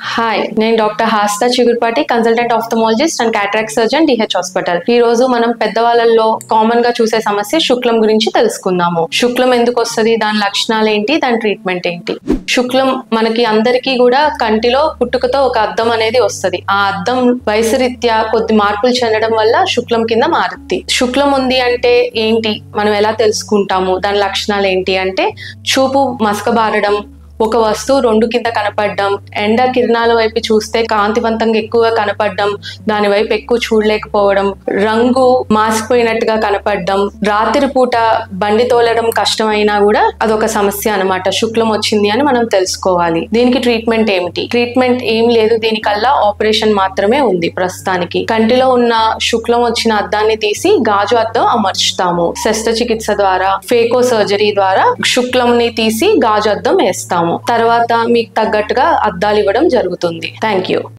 Hi, నేను doctor Hasta Chigurupati, consultant ophthalmologist and cataract surgeon DH hospital. ఈ రోజు మనం పెద్దవాళ్ళల్లో కామన్ గా చూసే సమస్య శుక్లం గురించి తెలుసుకుందాము. శుక్లం ఎందుకు వస్తుంది, దాని లక్షణాలు ఏంటి, దాని ట్రీట్మెంట్ ఏంటి? శుక్లం మనకి అందరికీ కూడా కంటిలో పుట్టుకతో ఒక అద్దం అనేది వస్తుంది. ఆ అద్దం వయసు రీత్యా కొద్ది మార్పులు చెందడం వల్ల శుక్లం కింద మారుద్ది. శుక్లం ఉంది అంటే ఏంటి, మనం ఎలా తెలుసుకుంటాము, దాని లక్షణాలు ఏంటి అంటే చూపు మసకబారడం, ఒక వస్తువు రెండు కింద కనపడడం, ఎండ కిరణాల వైపు చూస్తే కాంతివంతంగా ఎక్కువగా కనపడడం, దాని వైపు ఎక్కువ చూడలేకపోవడం, రంగు మాసిపోయినట్టుగా కనపడడం, రాత్రి పూట బండి తోలడం కష్టమైనా కూడా అదొక సమస్య అన్నమాట. శుక్లం వచ్చింది అని మనం తెలుసుకోవాలి. దీనికి ట్రీట్మెంట్ ఏమిటి? ట్రీట్మెంట్ ఏం లేదు, దీనికల్లా ఆపరేషన్ మాత్రమే ఉంది ప్రస్తుతానికి. కంటిలో ఉన్న శుక్లం వచ్చిన అద్దాన్ని తీసి గాజు అద్దం అమర్చుతాము. శస్త్రచికిత్స ద్వారా, ఫేకో సర్జరీ ద్వారా శుక్లంని తీసి గాజు అద్దం వేస్తాము. తర్వాత మీకు తగ్గట్టుగా అద్దాలు ఇవ్వడం జరుగుతుంది. Thank you.